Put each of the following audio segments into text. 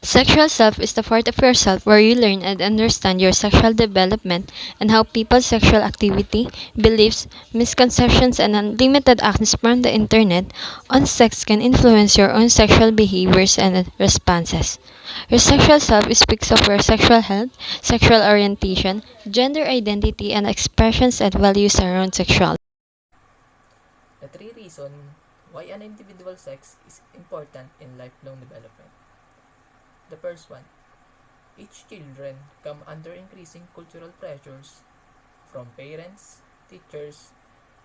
Sexual self is the part of yourself where you learn and understand your sexual development and how people's sexual activity, beliefs, misconceptions, and unlimited access from the internet on sex can influence your own sexual behaviors and responses. Your sexual self speaks of your sexual health, sexual orientation, gender identity, and expressions and values around sexuality. The three reasons why an individual sex is important in lifelong development. The first one, each children come under increasing cultural pressures from parents, teachers,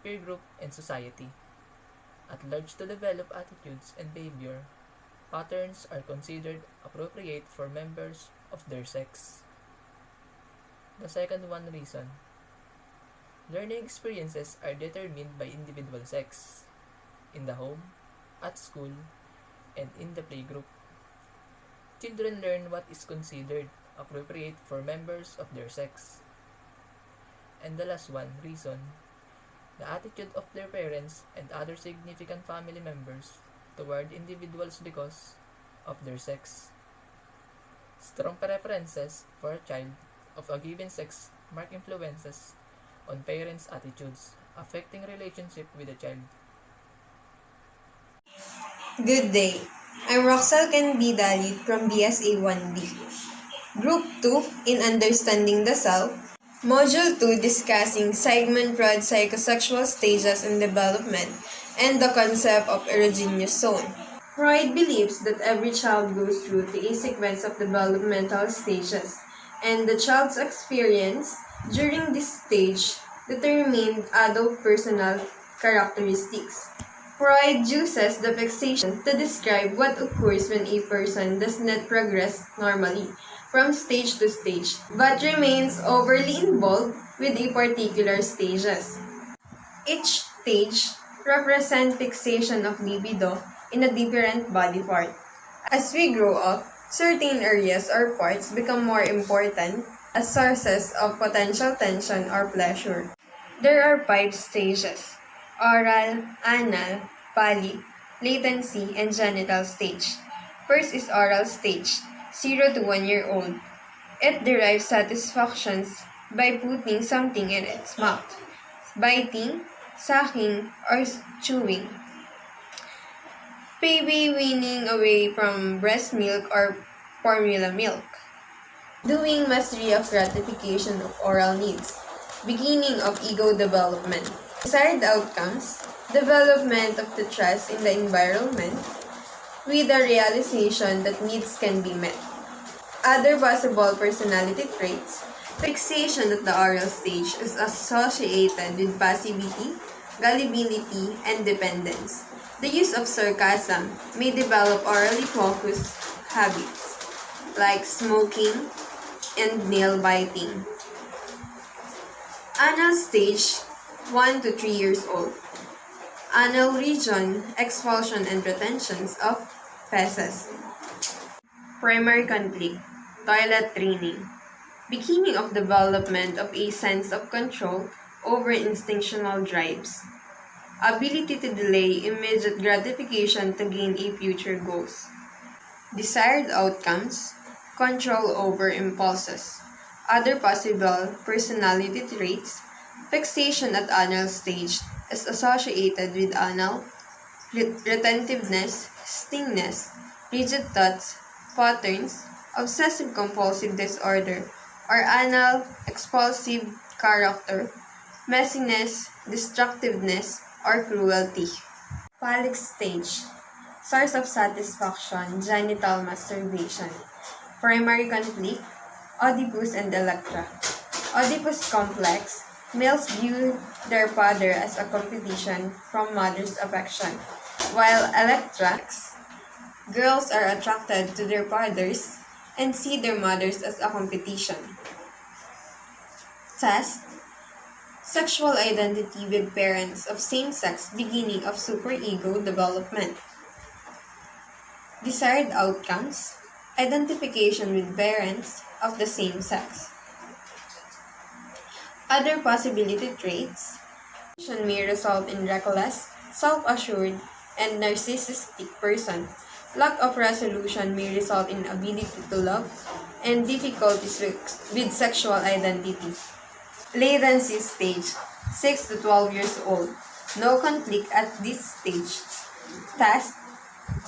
peer group, and society. At large to develop attitudes and behavior, patterns are considered appropriate for members of their sex. The second one reason, learning experiences are determined by individual sex, in the home, at school, and in the playgroup. Children learn what is considered appropriate for members of their sex. And the last one, reason, the attitude of their parents and other significant family members toward individuals because of their sex. Strong preferences for a child of a given sex mark influences on parents' attitudes, affecting relationship with the child. Good day. I'm Roxel Canby Dalit from BSA 1B. Group 2 in Understanding the Self. Module 2 discussing segment broad psychosexual stages in development and the concept of erogenous zone. Freud believes that every child goes through a sequence of developmental stages, and the child's experience during this stage determined adult personal characteristics. Freud uses the fixation to describe what occurs when a person does not progress normally from stage to stage, but remains overly involved with a particular stages. Each stage represents fixation of libido in a different body part. As we grow up, certain areas or parts become more important as sources of potential tension or pleasure. There are 5 stages: oral, anal, poly, latency, and genital stage. First is oral stage, 0 to 1 year old. It derives satisfactions by putting something in its mouth, biting, sucking, or chewing. Baby weaning away from breast milk or formula milk. Doing mastery of gratification of oral needs. Beginning of ego development. Desired outcomes. Development of the trust in the environment with the realization that needs can be met. Other possible personality traits. Fixation at the oral stage is associated with passivity, gullibility, and dependence. The use of sarcasm may develop orally focused habits like smoking and nail biting. Anal stage, 1 to 3 years old. Anal region, expulsion and retentions of feces. Primary conflict, toilet training. Beginning of development of a sense of control over instinctual drives. Ability to delay immediate gratification to gain a future goals. Desired outcomes, control over impulses. Other possible personality traits, fixation at anal stage is associated with anal, retentiveness, stinginess, rigid thoughts, patterns, obsessive-compulsive disorder, or anal expulsive character, messiness, destructiveness, or cruelty. Phallic stage, source of satisfaction, genital masturbation. Primary conflict, Oedipus and Electra. Oedipus complex, males view their father as a competition from mother's affection, while Electra, girls are attracted to their fathers and see their mothers as a competition. Test, sexual identity with parents of same sex beginning of superego development. Desired outcomes, identification with parents of the same sex. Other possibility traits may result in reckless, self-assured, and narcissistic person Lack of resolution may result in ability to love and difficulties with sexual identity. Latency stage 6 to 12 years old. No conflict at this stage. Task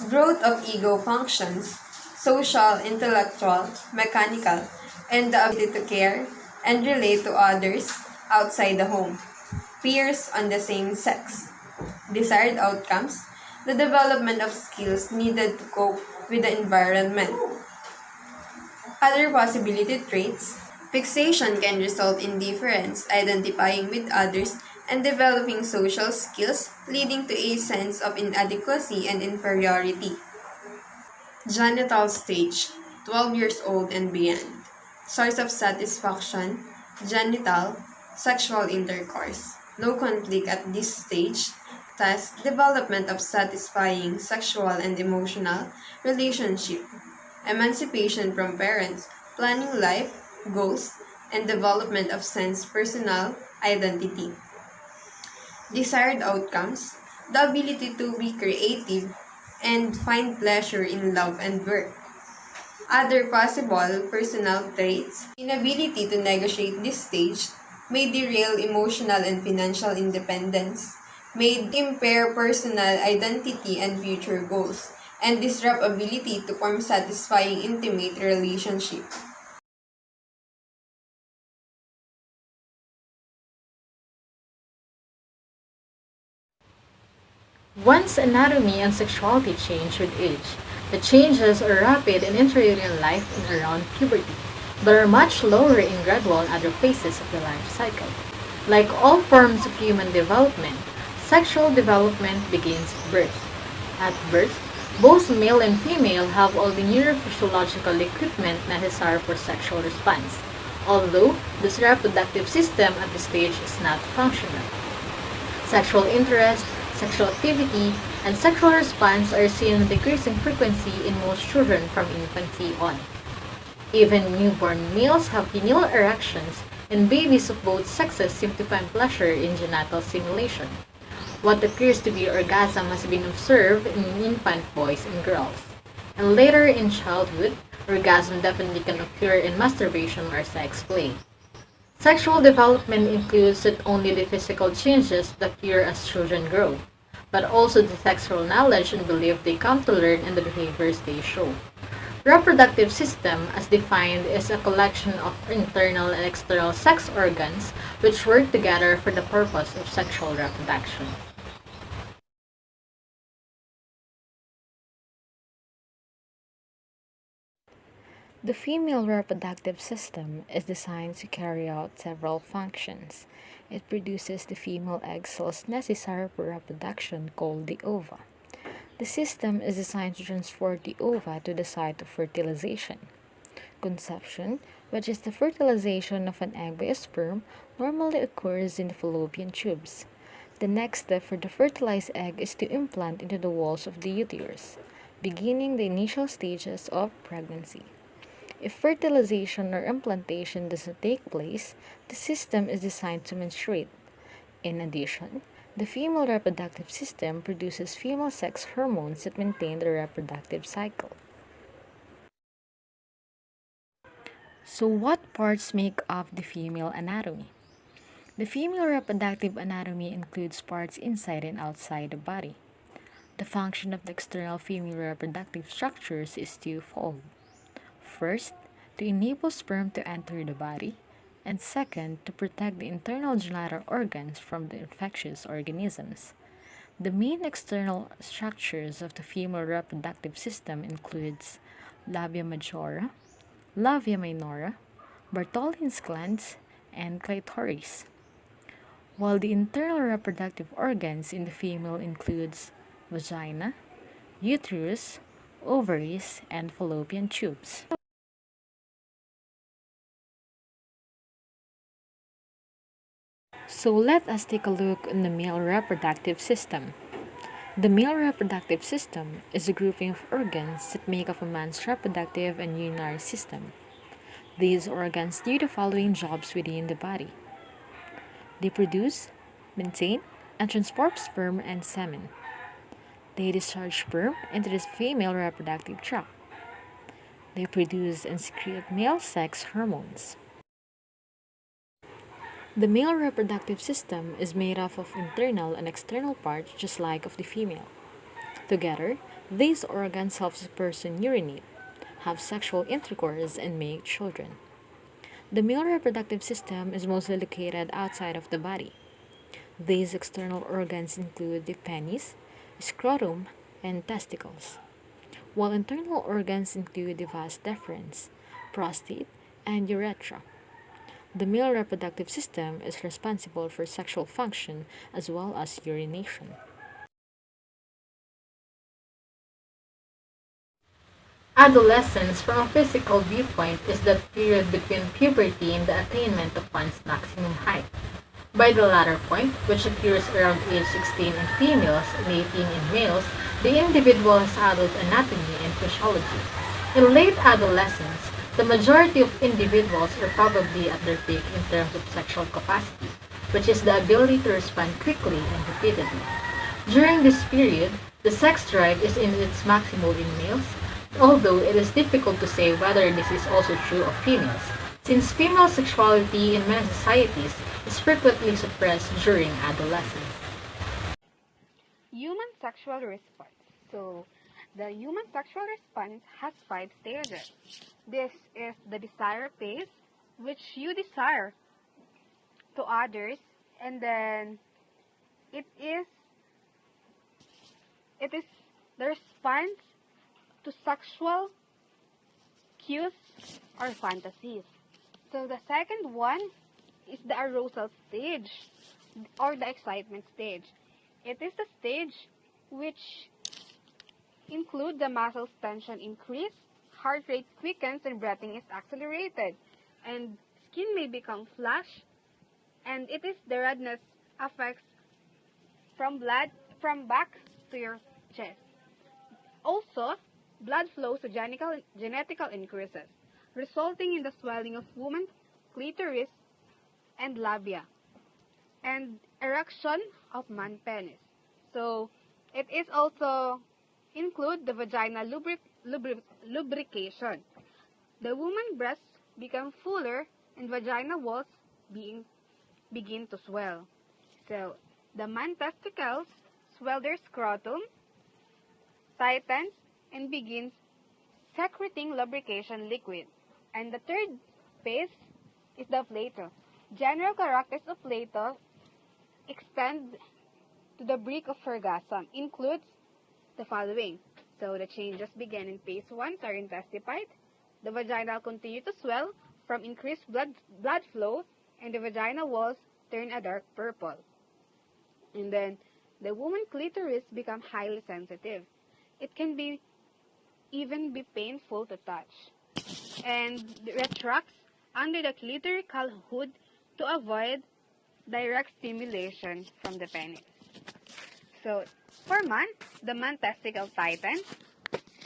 growth of ego functions social, intellectual, mechanical, and the ability to care and relate to others outside the home. Peers on the same sex. Desired outcomes the development of skills needed to cope with the environment. Other possibility traits fixation can result in difference, identifying with others, and developing social skills, leading to a sense of inadequacy and inferiority. Genital stage 12 years old and beyond. Source of satisfaction genital, sexual intercourse. No conflict at this stage. Thus, development of satisfying sexual and emotional relationship. Emancipation from parents, planning life, goals, and development of sense personal identity. Desired outcomes, the ability to be creative and find pleasure in love and work. Other possible personal traits, inability to negotiate this stage may derail emotional and financial independence, may impair personal identity and future goals, and disrupt ability to form satisfying intimate relationship. One's anatomy and sexuality change with age. The changes are rapid in intrauterine life and around puberty, but are much lower in gradual and other phases of the life cycle. Like all forms of human development, sexual development begins at birth. At birth, both male and female have all the neurophysiological equipment necessary for sexual response, although the reproductive system at this stage is not functional. Sexual interest, sexual activity, and sexual response are seen in decreasing frequency in most children from infancy on. Even newborn males have penile erections, and babies of both sexes seem to find pleasure in genital stimulation. What appears to be orgasm has been observed in infant boys and girls. And later in childhood, orgasm definitely can occur in masturbation or sex play. Sexual development includes not only the physical changes that occur as children grow, but also the sexual knowledge and belief they come to learn and the behaviors they show. Reproductive system, as defined, is a collection of internal and external sex organs which work together for the purpose of sexual reproduction. The female reproductive system is designed to carry out several functions. It produces the female egg cells necessary for reproduction called the ova. The system is designed to transport the ova to the site of fertilization. Conception, which is the fertilization of an egg by a sperm, normally occurs in the fallopian tubes. The next step for the fertilized egg is to implant into the walls of the uterus, beginning the initial stages of pregnancy. If fertilization or implantation doesn't take place, the system is designed to menstruate. In addition, the female reproductive system produces female sex hormones that maintain the reproductive cycle. So, what parts make up the female anatomy? The female reproductive anatomy includes parts inside and outside the body. The function of the external female reproductive structures is twofold. First, to enable sperm to enter the body, and second, to protect the internal genital organs from the infectious organisms. The main external structures of the female reproductive system includes labia majora, labia minora, Bartholin's glands, and clitoris. While the internal reproductive organs in the female includes vagina, uterus, ovaries, and fallopian tubes. So let us take a look at the male reproductive system. The male reproductive system is a grouping of organs that make up a man's reproductive and urinary system. These organs do the following jobs within the body. They produce, maintain, and transport sperm and semen. They discharge sperm into the female reproductive tract. They produce and secrete male sex hormones. The male reproductive system is made up of internal and external parts just like of the female. Together, these organs help the person urinate, have sexual intercourse, and make children. The male reproductive system is mostly located outside of the body. These external organs include the penis, scrotum, and testicles, while internal organs include the vas deferens, prostate, and urethra. The male reproductive system is responsible for sexual function as well as urination. Adolescence, from a physical viewpoint, is the period between puberty and the attainment of one's maximum height. By the latter point, which occurs around age 16 in females and 18 in males, the individual has adult anatomy and physiology. In late adolescence, the majority of individuals are probably at their peak in terms of sexual capacity, which is the ability to respond quickly and repeatedly. During this period, the sex drive is in its maximum in males, although it is difficult to say whether this is also true of females, since female sexuality in many societies is frequently suppressed during adolescence. Human sexual response. So, the human sexual response has 5 stages. This is the desire phase, which you desire to others, and then it is it is the response to sexual cues or fantasies. So the second one is the arousal stage or the excitement stage. It is the stage which include the muscles tension increase, heart rate quickens, and breathing is accelerated, and skin may become flush, and it is the redness affects from blood from back to your chest. Also, blood flow to genital increases, resulting in the swelling of woman's clitoris and labia, and erection of man penis. So, it is also include the vaginal lubrication. The woman breasts become fuller and vaginal walls begin to swell. So, the man testicles swell their scrotum, tightens, and begins secreting lubrication liquid. And the third phase is the plateau. General characters of plateau extend to the brink of orgasm, includes the following. So the changes begin in phase 1 are intensified. The vagina continue to swell from increased blood flow, and the vaginal walls turn a dark purple. And then the woman clitoris become highly sensitive. It can even be painful to touch, and retracts under the clitorical hood to avoid direct stimulation from the penis. So, for man, the man testicle tightens,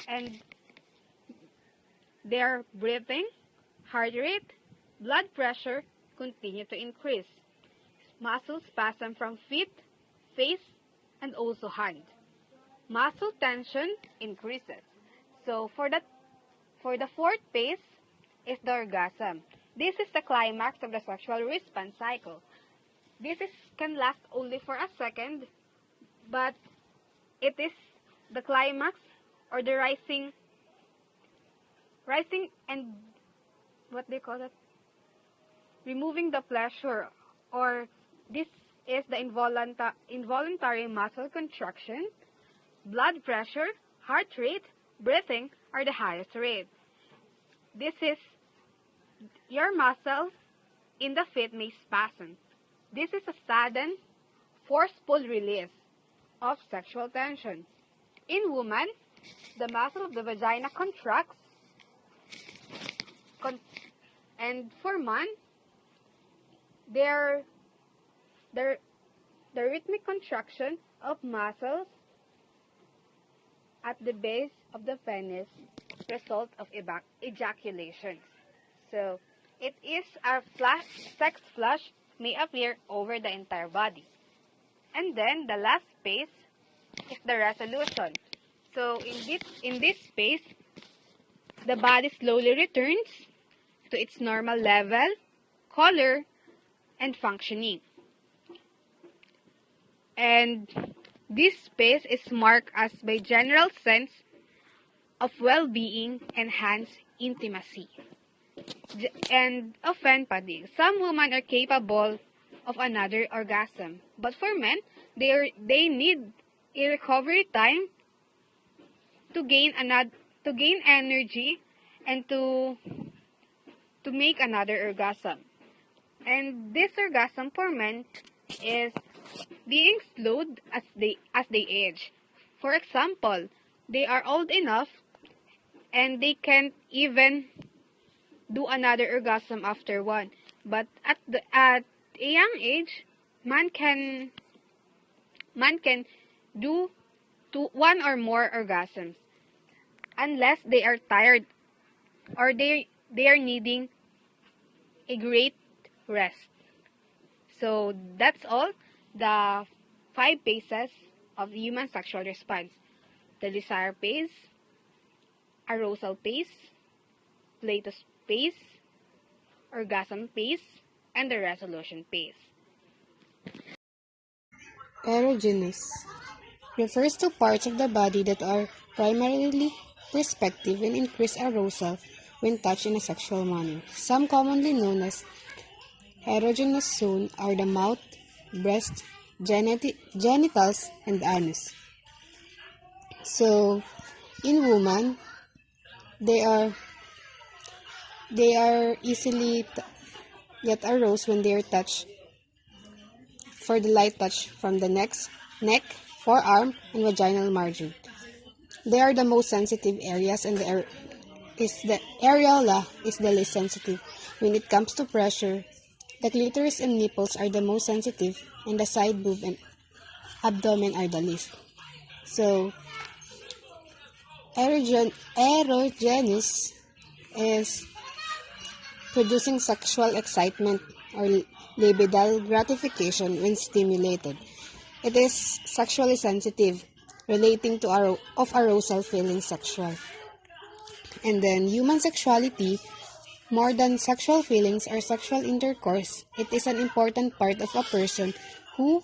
and their breathing, heart rate, blood pressure continue to increase. Muscle spasm from feet, face, and also hand. Muscle tension increases. So, for the fourth phase is the orgasm. This is the climax of the sexual response cycle. Can last only for a second, but it is the climax or the rising and what they call it, removing the pleasure, or this is the involuntary muscle contraction, blood pressure, heart rate, breathing are the highest rate. This is your muscle in the feet may spasm. This is a sudden, forceful release of sexual tension. In woman, the muscle of the vagina contracts, and for man, the rhythmic contraction of muscles at the base of the penis result of ejaculation. So, it is a sex flush may appear over the entire body. And then the last phase is the resolution. So in this space, the body slowly returns to its normal level, color, and functioning. And this space is marked as by general sense of well-being and hence intimacy. And often, Pading, some women are capable of another orgasm, but for men, they need a recovery time to gain energy and to make another orgasm. And this orgasm for men is being slowed as they age. For example, they are old enough and they can't even do another orgasm after one. But at a young age, man can man can do one or more orgasms unless they are tired or they are needing a great rest. So that's all the 5 phases of human sexual response: the desire phase, arousal phase, latest phase, orgasm phase, and the resolution phase. Erogenous refers to parts of the body that are primarily perspective and increase arousal when touched in a sexual manner. Some commonly known as erogenous zone are the mouth, breast, genitals, and anus. So, in women, they are easily get aroused when they are touched for the light touch from the neck, forearm, and vaginal margin. They are the most sensitive areas, and the areola is the least sensitive. When it comes to pressure, the clitoris and nipples are the most sensitive, and the side boob and abdomen are the least. So, erogenous is producing sexual excitement or libidal gratification when stimulated. It is sexually sensitive, relating to arousal feeling sexual. And then human sexuality, more than sexual feelings or sexual intercourse, it is an important part of a person who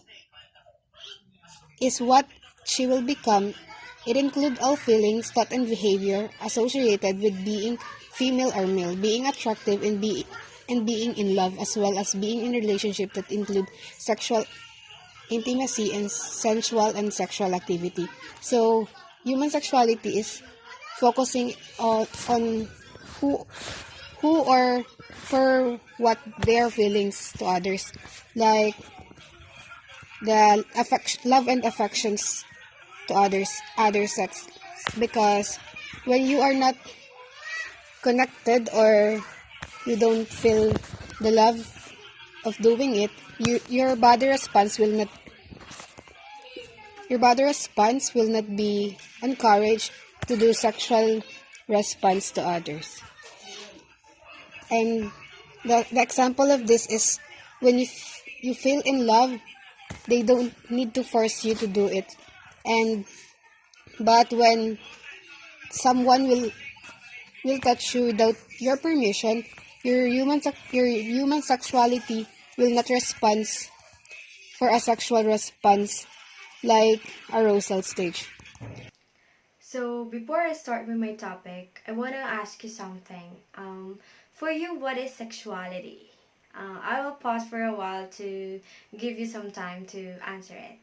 is what she will become. It includes all feelings, thought, and behavior associated with being female or male, being attractive and being in love, as well as being in relationship that include sexual intimacy and sensual and sexual activity. So, human sexuality is focusing on who or for what their feelings to others, like the love and affections to other sex. Because when you are not connected or you don't feel the love of doing it, your body response will not be encouraged to do sexual response to others. And the example of this is when you feel in love, they don't need to force you to do it. But when someone will touch you without your permission, your human sexuality will not respond for a sexual response like arousal stage. So, before I start with my topic, I want to ask you something. For you, what is sexuality? I will pause for a while to give you some time to answer it.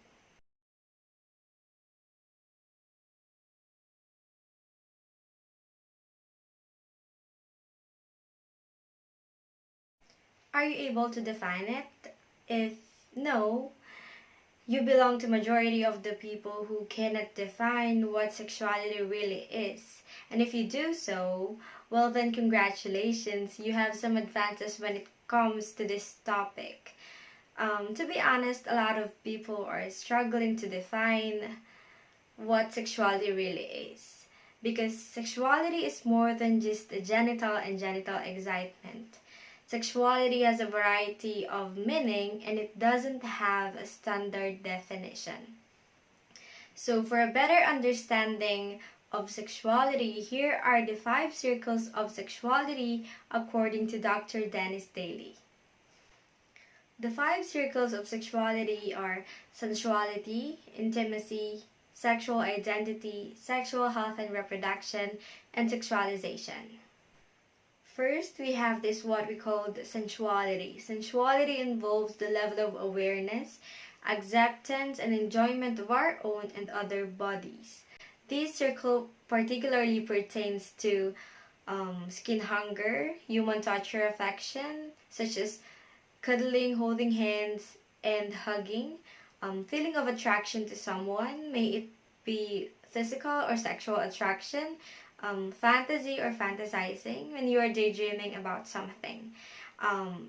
Are you able to define it? If no, you belong to majority of the people who cannot define what sexuality really is. And if you do so, well then congratulations, you have some advantage when it comes to this topic. To be honest, a lot of people are struggling to define what sexuality really is. Because sexuality is more than just genital and genital excitement. Sexuality has a variety of meaning and it doesn't have a standard definition. So, for a better understanding of sexuality, here are the 5 circles of sexuality according to Dr. Dennis Daly. The 5 circles of sexuality are sensuality, intimacy, sexual identity, sexual health and reproduction, and sexualization. First, we have this what we call sensuality. Sensuality involves the level of awareness, acceptance, and enjoyment of our own and other bodies. This circle particularly pertains to skin hunger, human touch or affection, such as cuddling, holding hands, and hugging, feeling of attraction to someone, may it be physical or sexual attraction, fantasy or fantasizing when you are daydreaming about something.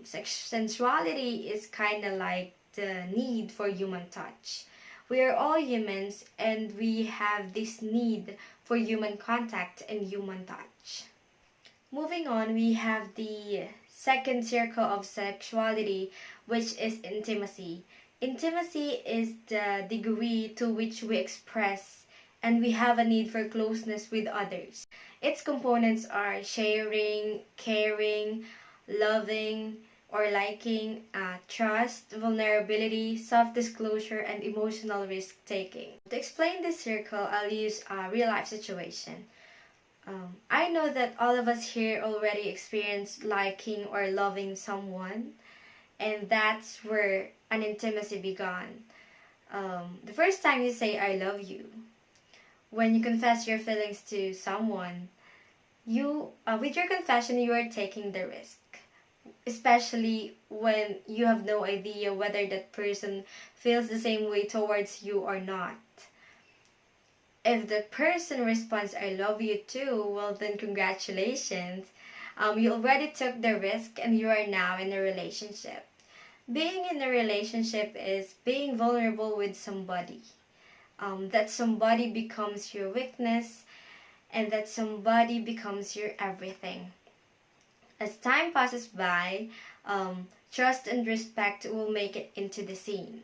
Sensuality is kind of like the need for human touch. We are all humans and we have this need for human contact and human touch. Moving on, we have the second circle of sexuality, which is intimacy. Intimacy is the degree to which we express and we have a need for closeness with others. Its components are sharing, caring, loving, or liking, trust, vulnerability, self-disclosure, and emotional risk-taking. To explain this circle, I'll use a real-life situation. I know that all of us here already experienced liking or loving someone, and that's where an intimacy began. The first time you say, I love you, when you confess your feelings to someone, with your confession, you are taking the risk. Especially when you have no idea whether that person feels the same way towards you or not. If the person responds, I love you too, well then congratulations. You already took the risk and you are now in a relationship. Being in a relationship is being vulnerable with somebody. That somebody becomes your weakness and that somebody becomes your everything. As time passes by, trust and respect will make it into the scene.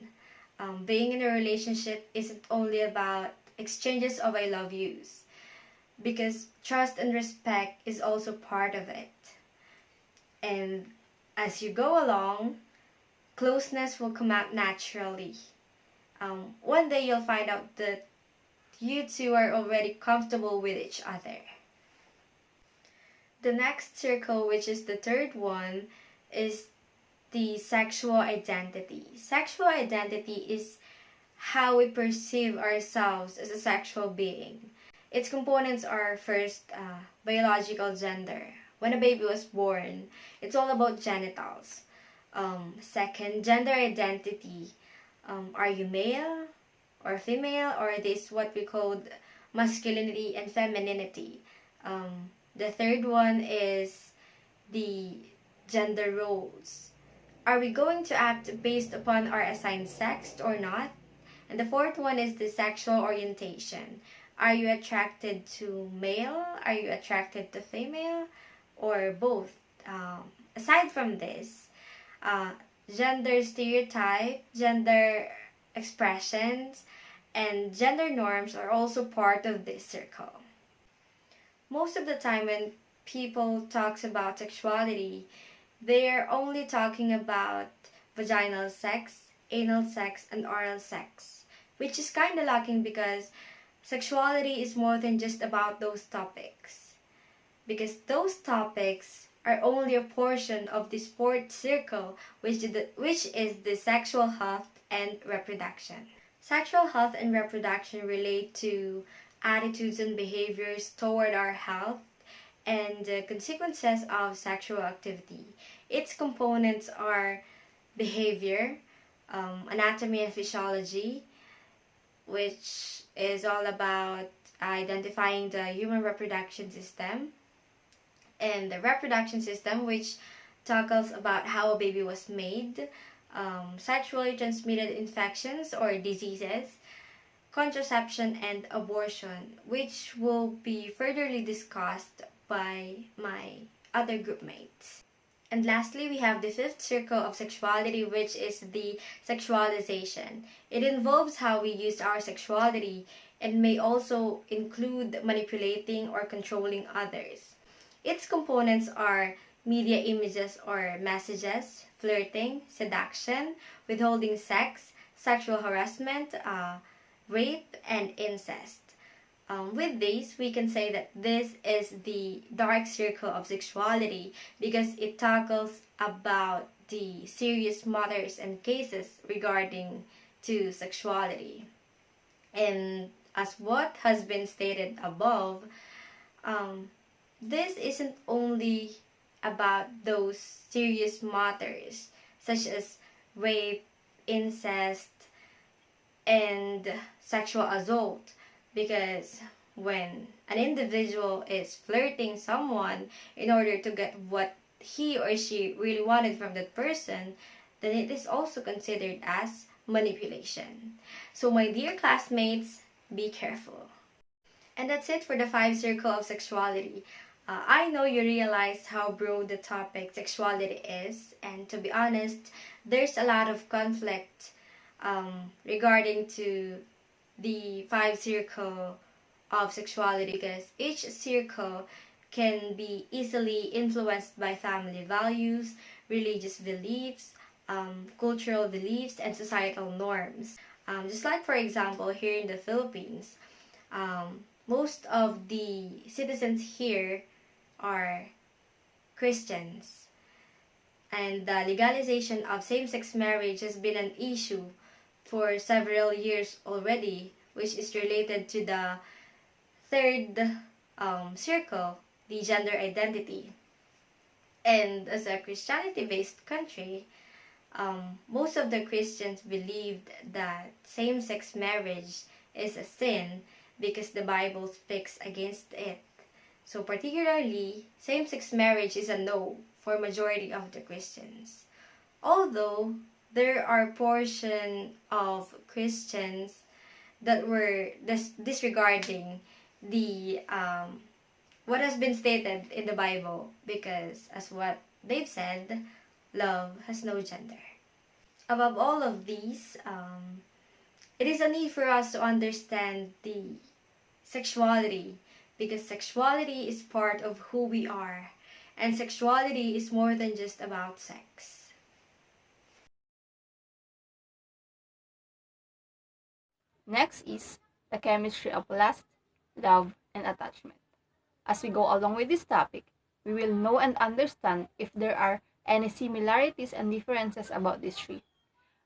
Being in a relationship isn't only about exchanges of I love yous, because trust and respect is also part of it. And as you go along, closeness will come out naturally. One day you'll find out that you two are already comfortable with each other. The next circle, which is the third one, is the sexual identity. Sexual identity is how we perceive ourselves as a sexual being. Its components are first, biological gender. When a baby was born, it's all about genitals. Second, gender identity. Are you male or female, or this what we call masculinity and femininity? The third one is the gender roles. Are we going to act based upon our assigned sex or not? And the fourth one is the sexual orientation. Are you attracted to male? Are you attracted to female? Or both? Aside from this, gender stereotype, gender expressions, and gender norms are also part of this circle. Most of the time when people talks about sexuality, they're only talking about vaginal sex, anal sex, and oral sex, which is kind of lacking because sexuality is more than just about those topics. Because those topics are only a portion of this fourth circle, which is the sexual health and reproduction. Sexual health and reproduction relate to attitudes and behaviors toward our health and the consequences of sexual activity. Its components are behavior, anatomy and physiology, which is all about identifying the human reproduction system, and the reproduction system, which tackles about how a baby was made, sexually transmitted infections or diseases, contraception, and abortion, which will be furtherly discussed by my other group mates. And lastly, we have the fifth circle of sexuality, which is the sexualization. It involves how we use our sexuality and may also include manipulating or controlling others. Its components are media images or messages, flirting, seduction, withholding sex, sexual harassment, rape, and incest. With this, we can say that this is the dark circle of sexuality because it tackles about the serious matters and cases regarding to sexuality. And as what has been stated above, um, this isn't only about those serious matters such as rape, incest, and sexual assault, because when an individual is flirting someone in order to get what he or she really wanted from that person, then it is also considered as manipulation. So my dear classmates, be careful. And that's it for the five circle of sexuality. I know you realize how broad the topic sexuality is, and to be honest, there's a lot of conflict regarding to the five circle of sexuality because each circle can be easily influenced by family values, religious beliefs, cultural beliefs, and societal norms. Just like, for example, here in the Philippines, most of the citizens here are Christians. And the legalization of same-sex marriage has been an issue for several years already, which is related to the third circle, the gender identity. And as a Christianity-based country, most of the Christians believed that same-sex marriage is a sin because the Bible speaks against it. So particularly, same-sex marriage is a no for majority of the Christians. Although there are portion of Christians that were disregarding the what has been stated in the Bible because as what they've said, love has no gender. Above all of these, it is a need for us to understand the sexuality because sexuality is part of who we are and sexuality is more than just about sex. Next is the chemistry of lust, love, and attachment. As we go along with this topic, we will know and understand if there are any similarities and differences about these three.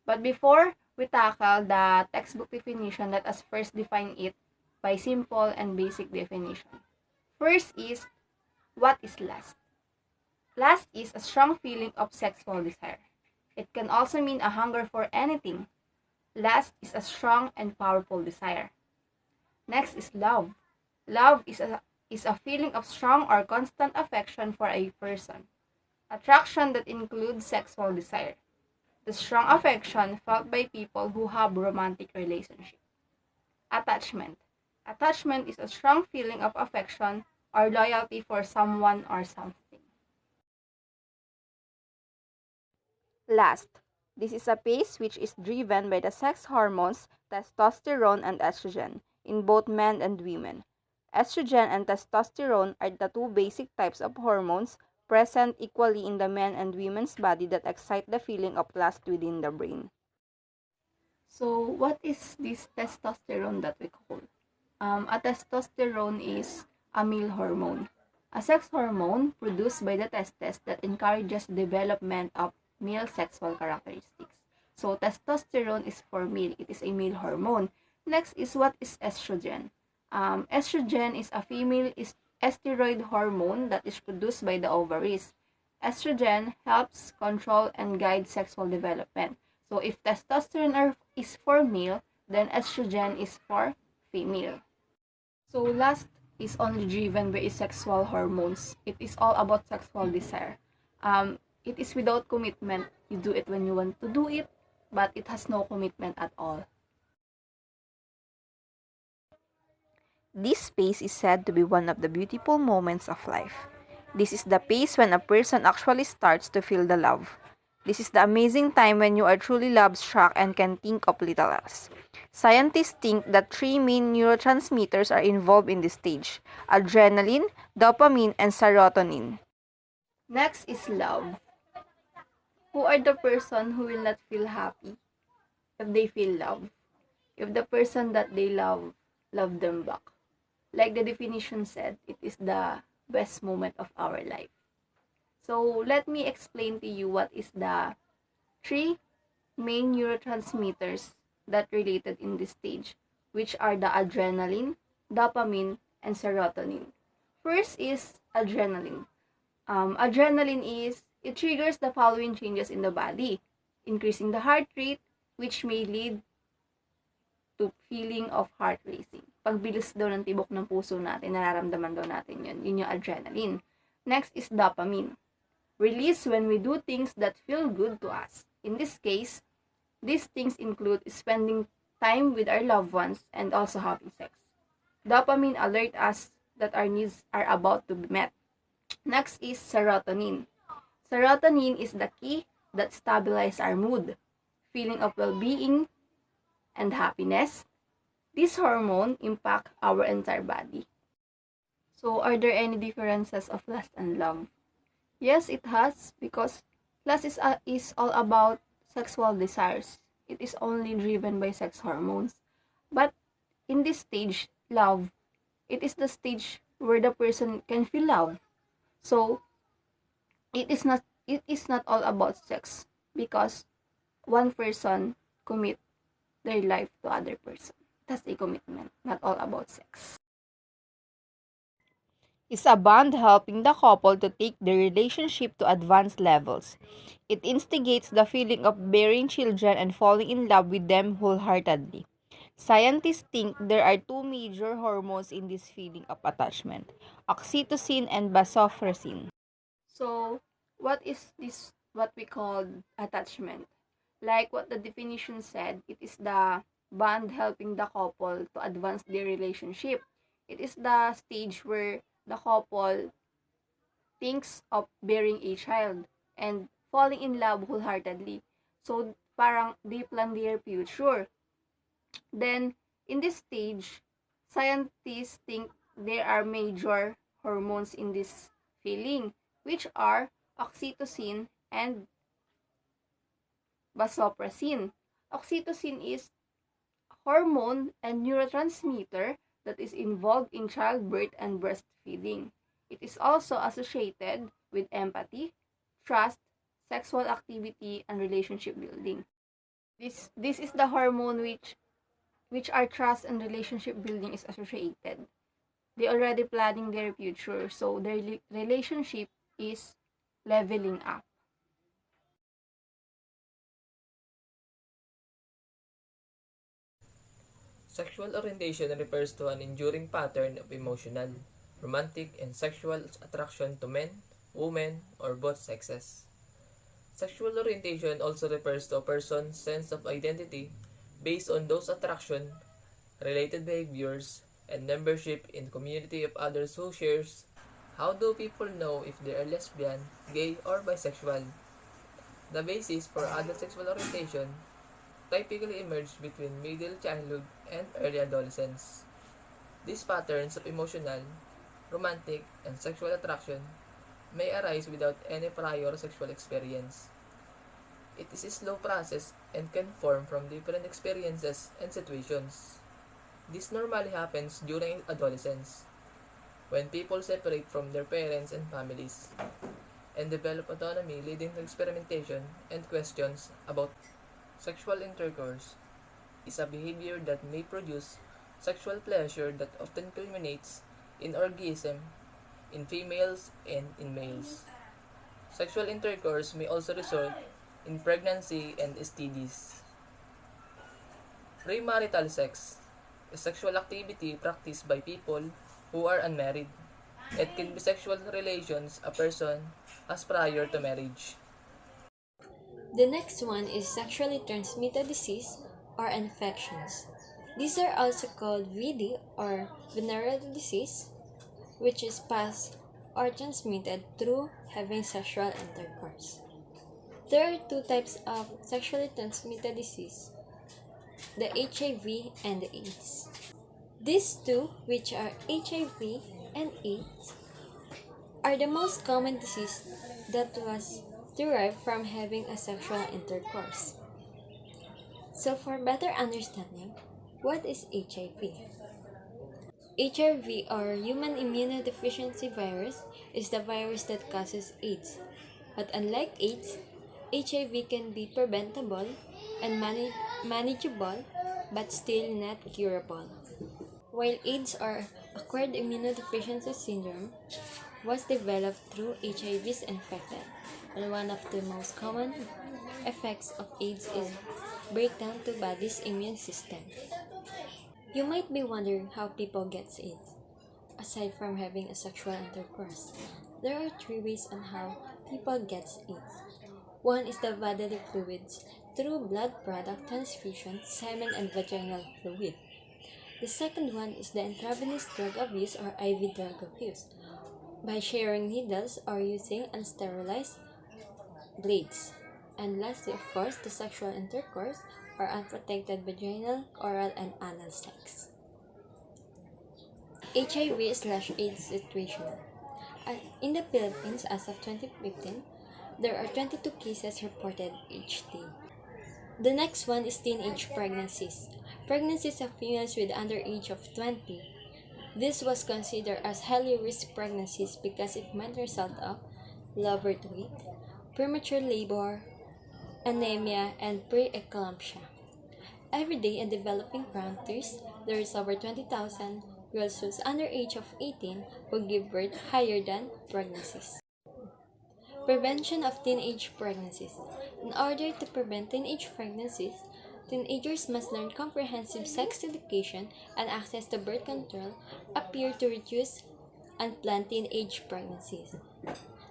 But before we tackle the textbook definition, let us first define it by simple and basic definition. First is, what is lust? Lust is a strong feeling of sexual desire. It can also mean a hunger for anything. Lust is a strong and powerful desire. Next is love. Love is a feeling of strong or constant affection for a person. Attraction that includes sexual desire. The strong affection felt by people who have romantic relationship. Attachment. Attachment is a strong feeling of affection or loyalty for someone or something. Last, this is a pace which is driven by the sex hormones testosterone and estrogen in both men and women. Estrogen and testosterone are the two basic types of hormones present equally in the men and women's body that excite the feeling of lust within the brain. So, what is this testosterone that we call? A testosterone is a male hormone, a sex hormone produced by the testes that encourages development of male sexual characteristics. So, testosterone is for male. It is a male hormone. Next is, what is estrogen? Estrogen is a female steroid hormone that is produced by the ovaries. Estrogen helps control and guide sexual development. So, if testosterone is for male, then estrogen is for female. So, lust is only driven by sexual hormones. It is all about sexual desire. It is without commitment. You do it when you want to do it, but it has no commitment at all. This phase is said to be one of the beautiful moments of life. This is the pace when a person actually starts to feel the love. This is the amazing time when you are truly love-struck and can think of little else. Scientists think that three main neurotransmitters are involved in this stage: adrenaline, dopamine, and serotonin. Next is love. Who are the person who will not feel happy if they feel love? If the person that they love them back. Like the definition said, it is the best moment of our life. So let me explain to you what is the three main neurotransmitters that related in this stage, which are the adrenaline, dopamine, and serotonin. First is adrenaline. Adrenaline is, it triggers the following changes in the body: increasing the heart rate, which may lead to feeling of heart racing. Pagbilis daw ng tibok ng puso natin, nararamdaman daw natin yun. Yun yung adrenaline. Next is dopamine. Released when we do things that feel good to us. In this case, these things include spending time with our loved ones and also having sex. Dopamine alert us that our needs are about to be met. Next is serotonin. Serotonin is the key that stabilizes our mood, feeling of well-being, and happiness. This hormone impact our entire body. So, are there any differences of lust and love? Yes, it has, because lust is all about sexual desires. It is only driven by sex hormones. But in this stage, love, it is the stage where the person can feel love. So, it is not all about sex, because one person commit their life to other person. That's a commitment, not all about sex. Is a bond helping the couple to take the relationship to advanced levels. It instigates the feeling of bearing children and falling in love with them wholeheartedly. Scientists think there are two major hormones in this feeling of attachment: oxytocin and vasopressin. So, what is this, what we call attachment? Like what the definition said, it is the bond helping the couple to advance their relationship. It is the stage where the couple thinks of bearing a child and falling in love wholeheartedly. So, parang they plan their future. Then, in this stage, scientists think there are major hormones in this feeling, which are oxytocin and vasopressin. Oxytocin is hormone and neurotransmitter that is involved in childbirth and breastfeeding. It is also associated with empathy, trust, sexual activity, and relationship building. This is the hormone which our trust and relationship building is associated. They already planning their future, so their relationship is leveling up. Sexual orientation refers to an enduring pattern of emotional, romantic, and sexual attraction to men, women, or both sexes. Sexual orientation also refers to a person's sense of identity based on those attraction, related behaviors, and membership in community of others who shares. How do people know if they are lesbian, gay, or bisexual? The basis for adult sexual orientation typically emerge between middle childhood and early adolescence. These patterns of emotional, romantic, and sexual attraction may arise without any prior sexual experience. It is a slow process and can form from different experiences and situations. This normally happens during adolescence, when people separate from their parents and families, and develop autonomy, leading to experimentation and questions about sexual intercourse is a behavior that may produce sexual pleasure that often culminates in orgasm in females and in males. Sexual intercourse may also result in pregnancy and STDs. Premarital sex is sexual activity practiced by people who are unmarried. It can be sexual relations a person has prior to marriage. The next one is sexually transmitted disease or infections. These are also called VD or venereal disease, which is passed are transmitted through having sexual intercourse. There are two types of sexually transmitted disease, the HIV and the AIDS. These two, which are HIV and AIDS, are the most common disease that was derived from having a sexual intercourse. So for better understanding, what is HIV? HIV, or human immunodeficiency virus, is the virus that causes AIDS. But unlike AIDS, HIV can be preventable and manageable, but still not curable. While AIDS, or acquired immunodeficiency syndrome, was developed through HIV's infected, and one of the most common effects of AIDS is breakdown to body's immune system. You might be wondering how people get AIDS. Aside from having a sexual intercourse, there are three ways on how people get AIDS. One is the bodily fluids through blood product transfusion, semen, and vaginal fluid. The second one is the intravenous drug abuse, or IV drug abuse, by sharing needles or using unsterilized blades. And lastly, of course, the sexual intercourse, or unprotected vaginal, oral, and anal sex. HIV/AIDS situation. In the Philippines, as of 2015, there are 22 cases reported each day. The next one is teenage pregnancies. Pregnancies of females with under age of 20. This was considered as highly risk pregnancies because it might result of low birth weight, premature labor, anemia, and preeclampsia. Every day in developing countries, there is over 20,000 girls whose under age of 18 who give birth higher than pregnancies. Prevention of teenage pregnancies. In order to prevent teenage pregnancies, teenagers must learn comprehensive sex education and access to birth control appear to reduce unplanned teenage pregnancies.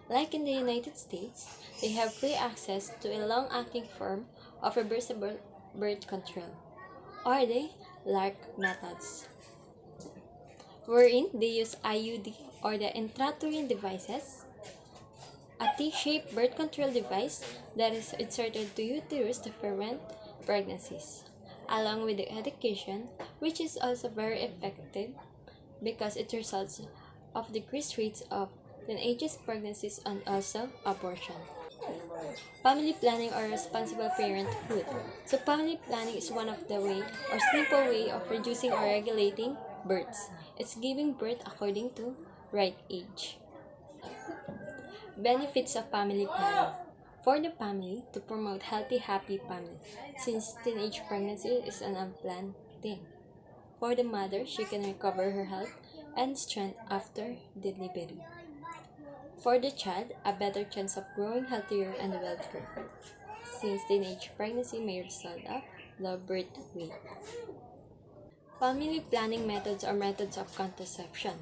Like in the United States, they have free access to a long-acting form of reversible birth control, or the LARC methods, wherein they use IUD, or the intrauterine devices, a T-shaped birth control device that is inserted to uterus to prevent pregnancies, along with the education, which is also very effective because it results of decreased rates of teenage pregnancies and also abortion. Family planning or responsible parenthood. So family planning is one of the way or simple way of reducing or regulating births. It's giving birth according to right age. Benefits of family planning. For the family, to promote healthy, happy family, since teenage pregnancy is an unplanned thing. For the mother, she can recover her health and strength after delivery. For the child, a better chance of growing healthier and wealthier, since teenage pregnancy may result of low birth weight. Family planning methods or methods of contraception.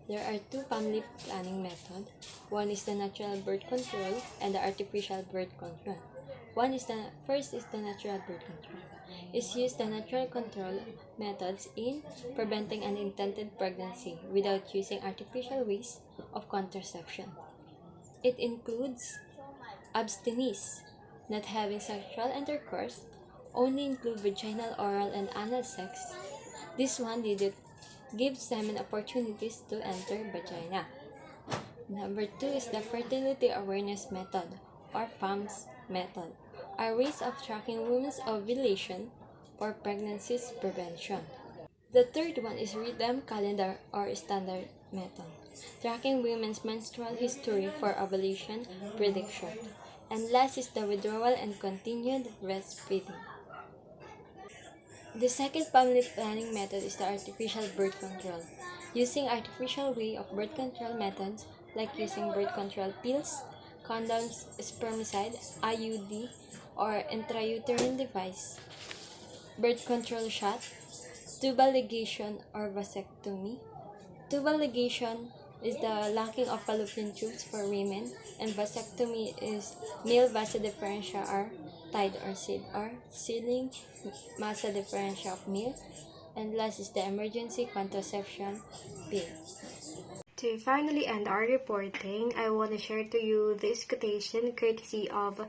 There are two family planning methods. One is the natural birth control and the artificial birth control. First is the natural birth control. It uses the natural control methods in preventing unintended pregnancy without using artificial ways of contraception. It includes abstinence, not having sexual intercourse, only include vaginal, oral, and anal sex. This one did give semen opportunities to enter vagina. Number 2 is the fertility awareness method, or FAMS method, a ways of tracking women's ovulation for pregnancies prevention. The third one is rhythm calendar or standard method, tracking women's menstrual history for ovulation prediction. And last is the withdrawal and continued breastfeeding. The second family planning method is the artificial birth control. Using artificial way of birth control methods like using birth control pills, condoms, spermicide, IUD, or intrauterine device, birth control shot, tubal ligation or vasectomy. Tubal ligation is the locking of fallopian tubes for women, and vasectomy is male vasa differentia or tied or sealed or sealing massa differentia of male, and last is the emergency contraception pill. To finally end our reporting, I want to share to you this quotation courtesy of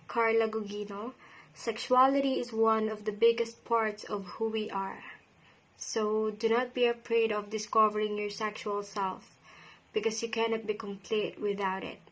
Carla Gugino. Sexuality is one of the biggest parts of who we are. So do not be afraid of discovering your sexual self, because you cannot be complete without it.